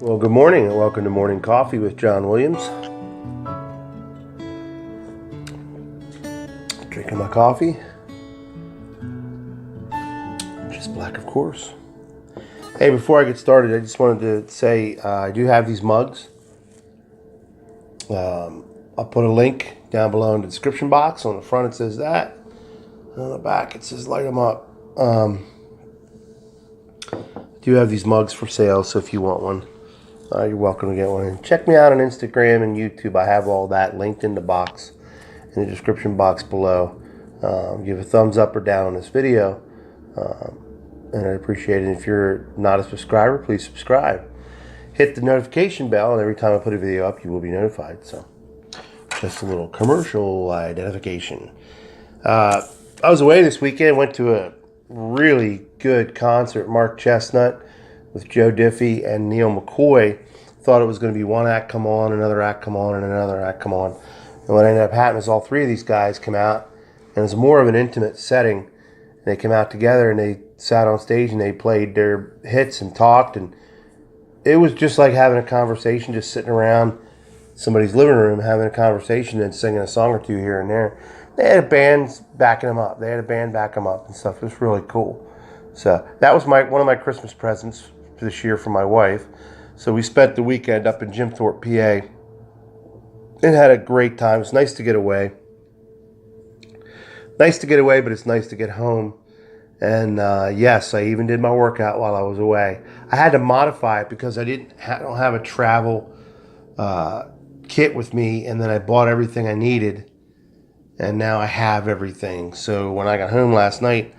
Well, good morning and welcome to Morning Coffee with John Williams. Drinking my coffee. Just black, of course. Hey, before I get started, I just wanted to say I do have these mugs. I'll put a link down below in the description box. On the front it says that. And on the back it says light them up. I do have these mugs for sale, so if you want one, you're welcome to get one. And check me out on Instagram and YouTube. I have all that linked in the box, in the description box below. Give a thumbs up or down on this video, and I'd appreciate it. If you're not a subscriber, please subscribe. Hit the notification bell, and every time I put a video up, you will be notified. So, just a little commercial identification. I was away this weekend. Went to a really good concert. Mark Chestnut with Joe Diffie and Neil McCoy. Thought it was going to be one act come on, another act come on, and another act come on. And what ended up happening is all three of these guys come out, and it was more of an intimate setting. And they came out together and they sat on stage and they played their hits and talked, and it was just like having a conversation, just sitting around somebody's living room having a conversation and singing a song or two here and there. They had a band backing them up. They had a band back them up and stuff. It was really cool. So that was one of my Christmas presents this year for my wife. So we spent the weekend up in Jim Thorpe, PA, and had a great time. It was nice to get away. Nice to get away, but it's nice to get home. And yes, I even did my workout while I was away. I had to modify it because I don't have a travel kit with me, and then I bought everything I needed, and now I have everything. So when I got home last night,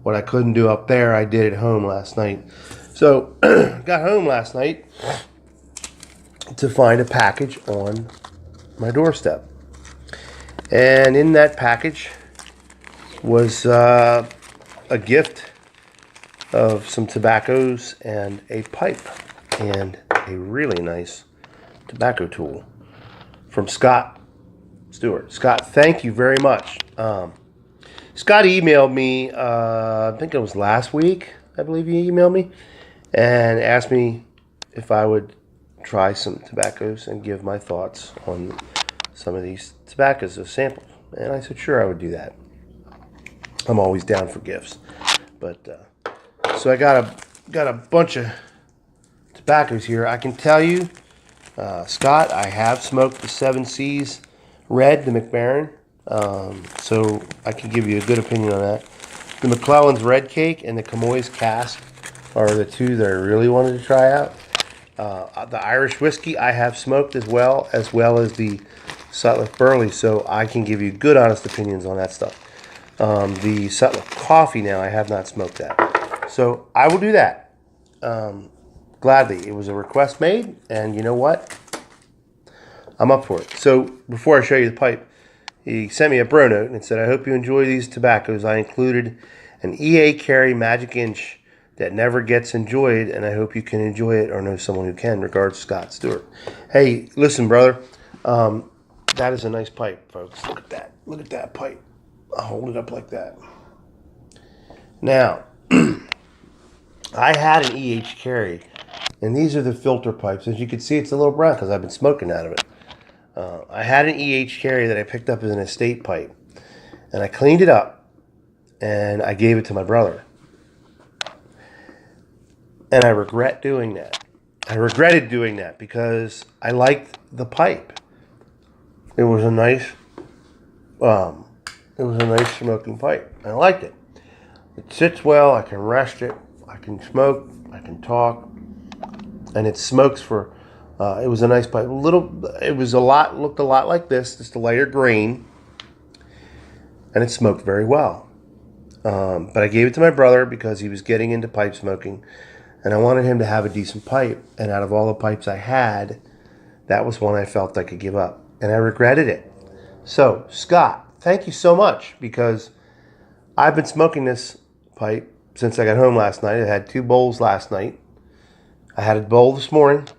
what I couldn't do up there, I did at home last night. So got home last night to find a package on my doorstep, and in that package was a gift of some tobaccos and a pipe and a really nice tobacco tool from Scott Stewart. Scott, thank you very much. Scott emailed me, I think it was last week, I believe he emailed me, and asked me if I would try some tobaccos and give my thoughts on some of these tobaccos as samples. And I said, sure, I would do that. I'm always down for gifts. But so I got a bunch of tobaccos here. I can tell you, Scott, I have smoked the 7 Seas Red, the McBaron, so I can give you a good opinion on that. The McClellan's Red Cake and the Camoys Cask are the two that I really wanted to try out. The Irish whiskey I have smoked as well as the Sutliff Burley, so I can give you good, honest opinions on that stuff. The Sutliff Coffee now, I have not smoked that. So I will do that. Gladly. It was a request made, and you know what? I'm up for it. So before I show you the pipe, he sent me a bro note and said, I hope you enjoy these tobaccos. I included an EA Carey Magic Inch that never gets enjoyed, and I hope you can enjoy it or know someone who can. Regards, Scott Stewart. Hey, listen, brother. That is a nice pipe, folks. Look at that. Look at that pipe. I'll hold it up like that. Now, I had an EH Carey, and these are the filter pipes. As you can see, it's a little brown because I've been smoking out of it. I had an EH Carey that I picked up as an estate pipe, and I cleaned it up, and I gave it to my brother. And I regret doing that. I regretted doing that because I liked the pipe. It was a nice smoking pipe. I liked it. It sits well. I can rest it. I can smoke. I can talk. And it smokes for. It was a nice pipe. Looked a lot like this, just a lighter grain, and it smoked very well. But I gave it to my brother because he was getting into pipe smoking, and I wanted him to have a decent pipe. And out of all the pipes I had, that was one I felt I could give up, and I regretted it. So, Scott, thank you so much, because I've been smoking this pipe since I got home last night. I had 2 bowls last night. I had a bowl this morning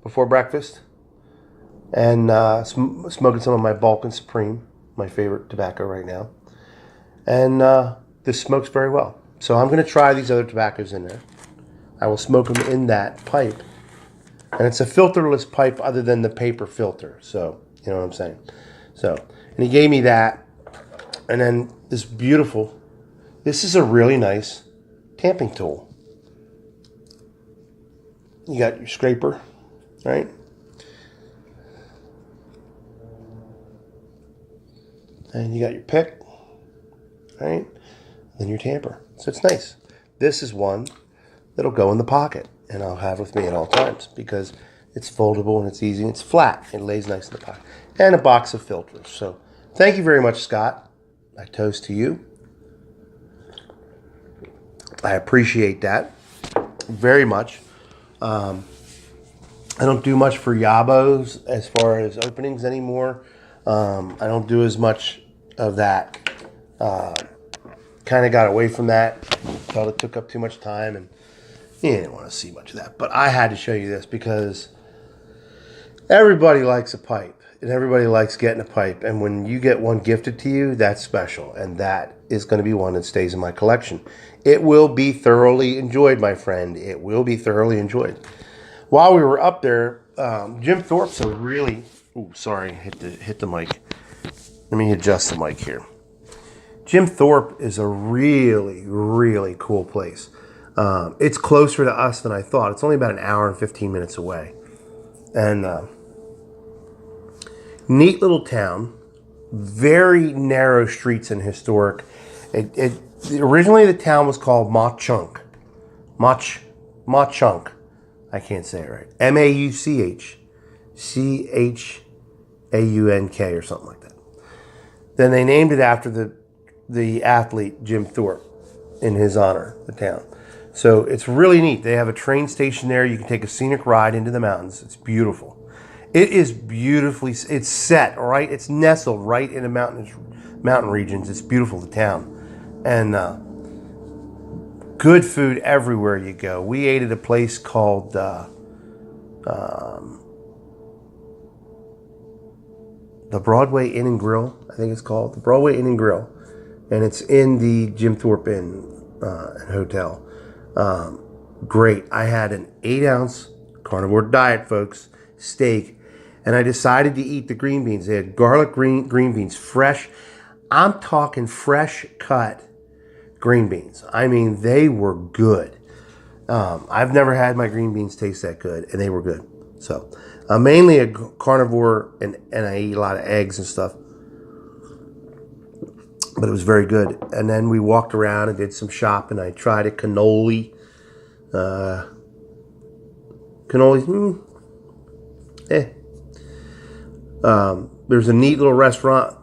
before breakfast, and smoking some of my Balkan Supreme, my favorite tobacco right now. And this smokes very well. So I'm going to try these other tobaccos in there. I will smoke them in that pipe. And it's a filterless pipe other than the paper filter. So, you know what I'm saying? So, and he gave me that. And then this beautiful, this is a really nice tamping tool. You got your scraper, right? And you got your pick, right? Then your tamper. So it's nice. This is one that'll go in the pocket, and I'll have with me at all times because it's foldable and it's easy and it's flat. It lays nice in the pocket. And a box of filters. So thank you very much, Scott. I toast to you. I appreciate that very much. I don't do much for Yabos as far as openings anymore. I don't do as much of that. Kind of got away from that. Felt it took up too much time, and you didn't want to see much of that. But I had to show you this because everybody likes a pipe, and everybody likes getting a pipe. And when you get one gifted to you, that's special, and that is going to be one that stays in my collection. It will be thoroughly enjoyed, my friend. It will be thoroughly enjoyed. While we were up there, Jim Thorpe's a really... Ooh, sorry, hit the mic. Let me adjust the mic here. Jim Thorpe is a really, really cool place. It's closer to us than I thought. It's only about an hour and 15 minutes away. And neat little town. Very narrow streets and historic. Originally, the town was called Mauchunk. Mauchunk. I can't say it right. Mauchchaunk or something like that. Then they named it after the athlete Jim Thorpe in his honor, the town. So it's really neat. They have a train station there. You can take a scenic ride into the mountains. It's beautiful. It is beautifully, it's set, right? It's nestled right in the mountain regions. It's beautiful, the town. And good food everywhere you go. We ate at a place called the Broadway Inn and Grill, I think it's called. The Broadway Inn and Grill. And it's in the Jim Thorpe Inn Hotel. Great. I had an 8-ounce carnivore diet, folks, steak. And I decided to eat the green beans. They had garlic green beans, fresh. I'm talking fresh cut green beans. I mean, they were good. I've never had my green beans taste that good, and they were good. So, mainly a carnivore, and I eat a lot of eggs and stuff. But it was very good. And then we walked around and did some shopping. I tried a cannoli. There's a neat little restaurant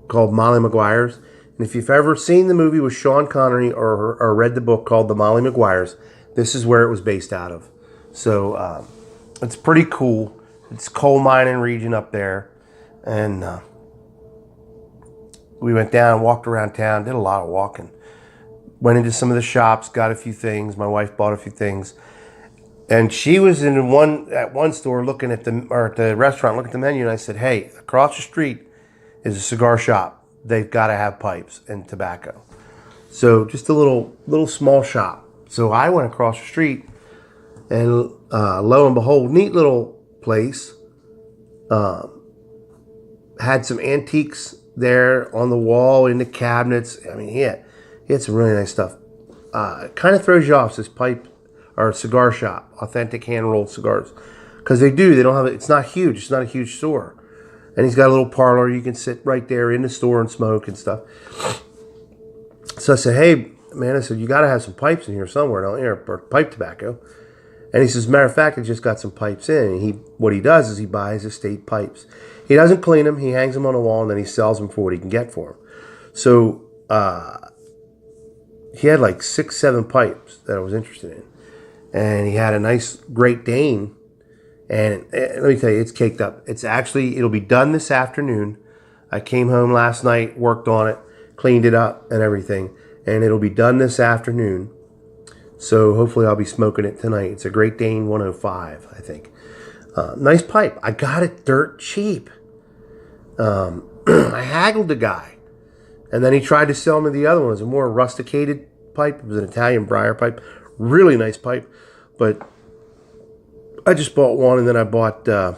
called Molly Maguire's. And if you've ever seen the movie with Sean Connery or read the book called The Molly Maguires, this is where it was based out of. So it's pretty cool. It's coal mining region up there. And we went down, walked around town, did a lot of walking. Went into some of the shops, got a few things. My wife bought a few things. And she was at one store looking at the restaurant, looking at the menu, and I said, hey, across the street is a cigar shop. They've got to have pipes and tobacco. So just a little small shop. So I went across the street, and lo and behold, neat little place. Had some antiques there on the wall, in the cabinets. I mean, he had some really nice stuff. Kind of throws you off, this pipe or cigar shop, authentic hand-rolled cigars. Because they don't have it. It's not huge. It's not a huge store. And he's got a little parlor. You can sit right there in the store and smoke and stuff. So I said, hey, man, you got to have some pipes in here somewhere, don't you? Or pipe tobacco. And he says, as a matter of fact, I just got some pipes in. And what he does is he buys estate pipes. He doesn't clean them. He hangs them on the wall, and then he sells them for what he can get for them. So he had like 6, 7 pipes that I was interested in. And he had a nice Great Dane. And let me tell you, it's caked up. It'll be done this afternoon. I came home last night, worked on it, cleaned it up and everything. And it'll be done this afternoon. So hopefully I'll be smoking it tonight. It's a Great Dane 105, I think. Nice pipe. I got it dirt cheap. I haggled the guy. And then he tried to sell me the other one. It was a more rusticated pipe. It was an Italian briar pipe. Really nice pipe. But I just bought one, and then I bought the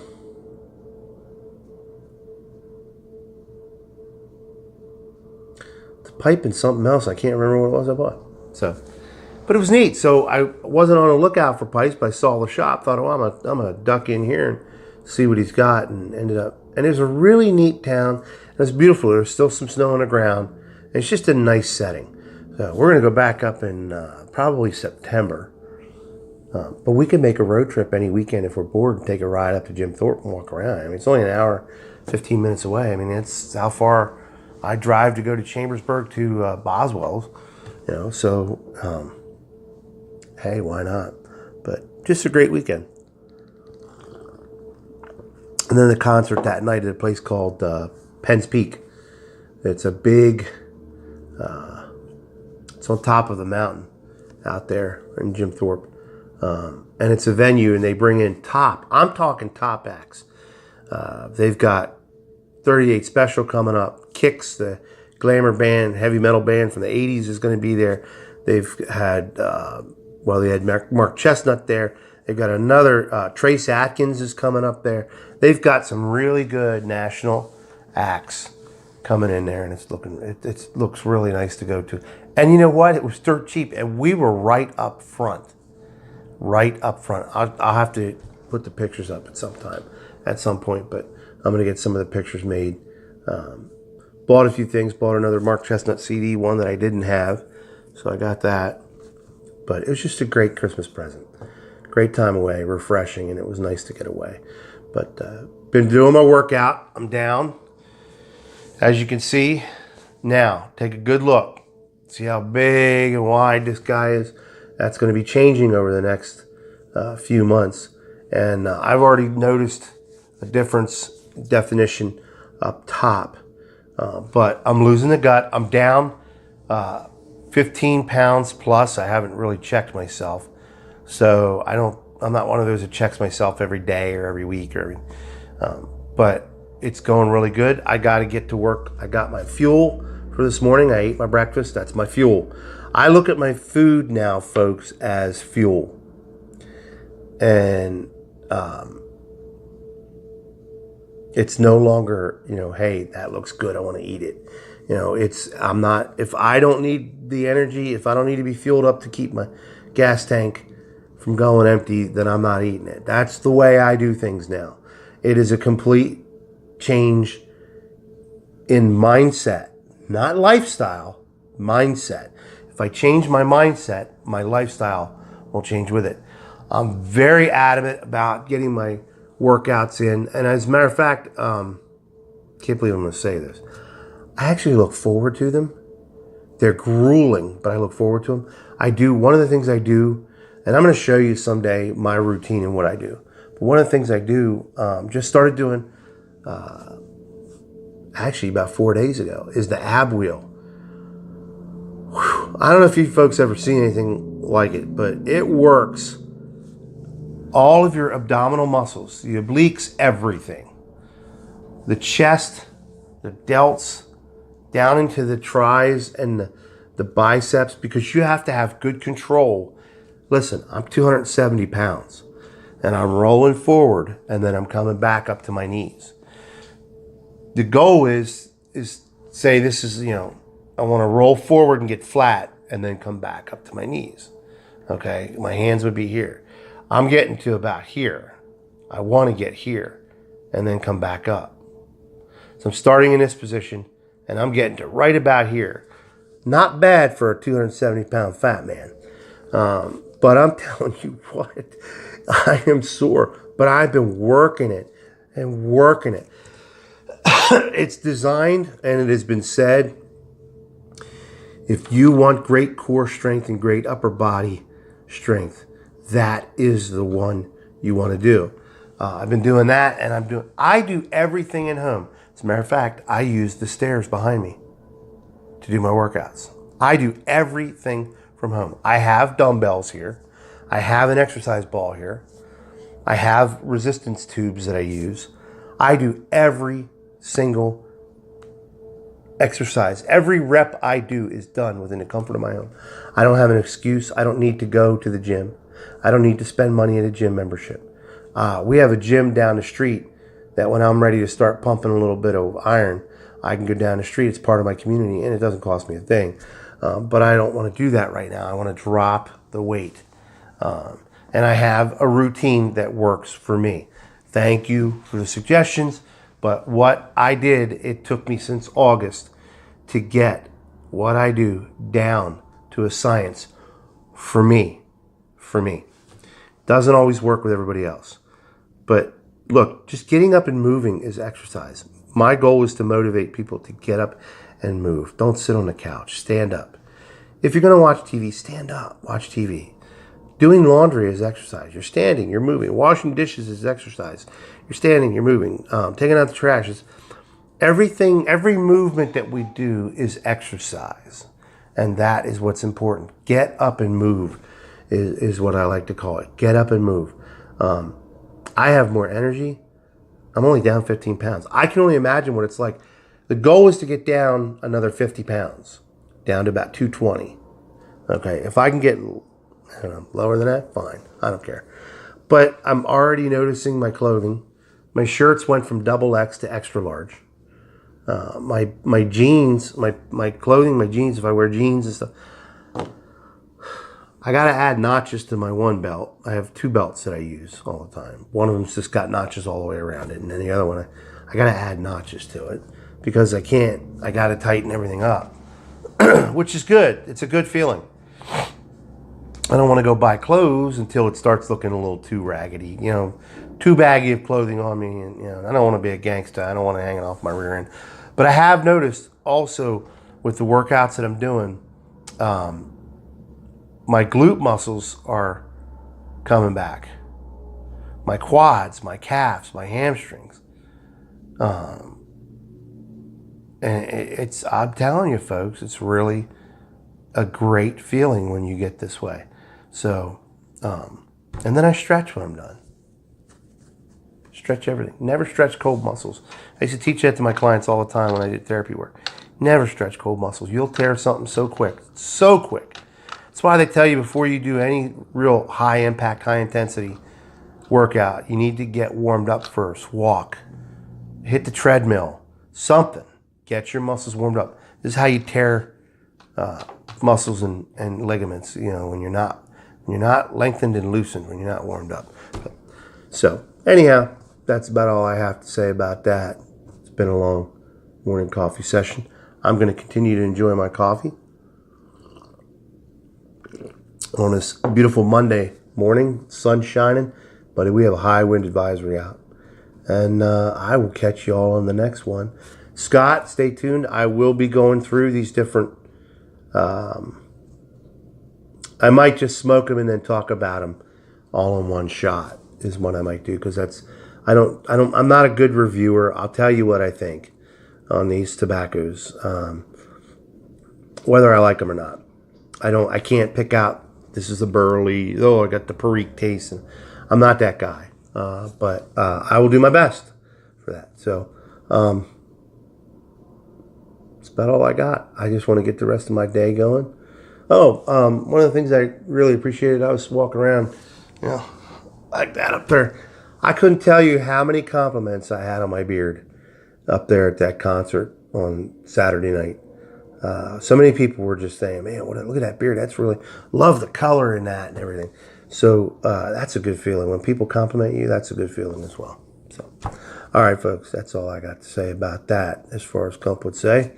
pipe and something else. I can't remember what it was I bought. So, but it was neat. So I wasn't on a lookout for pipes, but I saw the shop. Thought, oh, I'm gonna duck in here and see what he's got, and ended up. And it was a really neat town. And it's beautiful. There's still some snow on the ground. And it's just a nice setting. So we're gonna go back up in probably September. But we can make a road trip any weekend if we're bored and take a ride up to Jim Thorpe and walk around. I mean, it's only an hour, 15 minutes away. I mean, that's how far I drive to go to Chambersburg to Boswell's, you know. So, hey, why not? But just a great weekend. And then the concert that night at a place called Penn's Peak. It's a big, it's on top of the mountain out there in Jim Thorpe. And it's a venue, and they bring in I'm talking top acts. They've got 38 Special coming up. Kicks, the glamour band, heavy metal band from the 80s, is going to be there. They've had, they had Mark Chestnut there. They've got another, Trace Atkins is coming up there. They've got some really good national acts coming in there, and it looks really nice to go to. And you know what? It was dirt cheap, and we were right up front. Right up front. I'll have to put the pictures up at some point, but I'm going to get some of the pictures made. Bought a few things. Bought another Mark Chestnut CD, one that I didn't have, so I got that. But it was just a great Christmas present. Great time away, refreshing, and it was nice to get away. But been doing my workout. I'm down, as you can see. Now, take a good look. See how big and wide this guy is? That's going to be changing over the next few months. And I've already noticed a definition up top. But I'm losing the gut. I'm down 15 pounds plus. I haven't really checked myself. So I'm not one of those that checks myself every day or every week but it's going really good. I got to get to work. I got my fuel for this morning. I ate my breakfast. That's my fuel. I look at my food now, folks, as fuel. And it's no longer, hey, that looks good, I want to eat it. If I don't need the energy, if I don't need to be fueled up to keep my gas tank from going empty, then I'm not eating it. That's the way I do things now. It is a complete change in mindset, not lifestyle, mindset. If I change my mindset, my lifestyle will change with it. I'm very adamant about getting my workouts in. And as a matter of fact, can't believe I'm going to say this. I actually look forward to them. They're grueling, but I look forward to them. One of the things I do, and I'm going to show you someday my routine and what I do. But one of the things I do, just started doing, actually about 4 days ago, is the ab wheel. Whew. I don't know if you folks ever seen anything like it, but it works. All of your abdominal muscles, the obliques, everything. The chest, the delts, down into the tris and the biceps, because you have to have good control. Listen, I'm 270 pounds, and I'm rolling forward, and then I'm coming back up to my knees. The goal is say this is, I want to roll forward and get flat, and then come back up to my knees. Okay, my hands would be here. I'm getting to about here. I want to get here and then come back up. So I'm starting in this position, and I'm getting to right about here. Not bad for a 270-pound fat man. But I'm telling you what, I am sore. But I've been working it and working it. It's designed, and it has been said, if you want great core strength and great upper body strength, that is the one you want to do. I've been doing that, and I do everything at home. As a matter of fact, I use the stairs behind me to do my workouts. I do everything from home. I have dumbbells here. I have an exercise ball here. I have resistance tubes that I use. I do every single exercise. Every rep I do is done within the comfort of my home. I don't have an excuse. I don't need to go to the gym. I don't need to spend money at a gym membership. We have a gym down the street that when I'm ready to start pumping a little bit of iron, I can go down the street. It's part of my community, and it doesn't cost me a thing. But I don't want to do that right now. I want to drop the weight. And I have a routine that works for me. Thank you for the suggestions. But what I did, it took me since August to get what I do down to a science for me. For me. Doesn't always work with everybody else. But look, just getting up and moving is exercise. My goal is to motivate people to get up and move. Don't sit on the couch. Stand up. If you're going to watch TV, stand up. Watch TV. Doing laundry is exercise. You're standing, you're moving. Washing dishes is exercise. You're standing, you're moving. Taking out the trash is everything. Every movement that we do is exercise, and that is what's important. Get up and move is what I like to call it. Get up and move. I have more energy. I'm only down 15 pounds. I can only imagine what it's like. The goal is to get down another 50 pounds, down to about 220. Okay, if I can get, I don't know, lower than that, fine. I don't care. But I'm already noticing my clothing. My shirts went from XXL to extra large. My jeans, my clothing, my jeans, if I wear jeans and stuff, I got to add notches to my one belt. I have two belts that I use all the time. One of them's just got notches all the way around it. And then the other one, I got to add notches to it because I got to tighten everything up, which is good. It's a good feeling. I don't want to go buy clothes until it starts looking a little too raggedy, too baggy of clothing on me. And, I don't want to be a gangster. I don't want to hang it off my rear end. But I have noticed also with the workouts that I'm doing, my glute muscles are coming back. My quads, my calves, my hamstrings. And I'm telling you folks, it's really a great feeling when you get this way. So, and then I stretch when I'm done. Stretch everything. Never stretch cold muscles. I used to teach that to my clients all the time when I did therapy work. Never stretch cold muscles. You'll tear something so quick. So quick. That's why they tell you before you do any real high impact, high intensity workout, you need to get warmed up first. Walk. Hit the treadmill. Something. Get your muscles warmed up. This is how you tear muscles and ligaments, when you're not lengthened and loosened, when you're not warmed up. So anyhow, that's about all I have to say about that. It's been a long morning coffee session. I'm going to continue to enjoy my coffee on this beautiful Monday morning. Sun shining, but we have a high wind advisory out. And I will catch you all on the next one. Scott, stay tuned. I will be going through these different, I might just smoke them and then talk about them all in one shot is what I might do. Because I'm not a good reviewer. I'll tell you what I think on these tobaccos, whether I like them or not. I can't pick out, this is the burley, I got the perique taste. And I'm not that guy. But I will do my best for that. So, that's about all I got. I just want to get the rest of my day going. One of the things I really appreciated, I was walking around, like that up there. I couldn't tell you how many compliments I had on my beard up there at that concert on Saturday night. So many people were just saying, man, look at that beard. That's really, love the color in that and everything. So that's a good feeling. When people compliment you, that's a good feeling as well. So, all right, folks, that's all I got to say about that as far as Clump would say.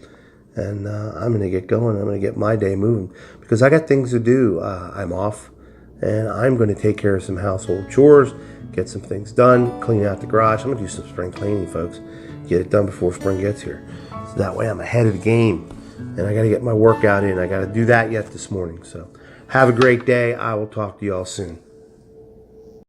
And I'm going to get going. I'm going to get my day moving because I got things to do. I'm off, and I'm going to take care of some household chores, get some things done, clean out the garage. I'm going to do some spring cleaning, folks. Get it done before spring gets here. So that way I'm ahead of the game. And I got to get my workout in. I got to do that yet this morning. So have a great day. I will talk to you all soon.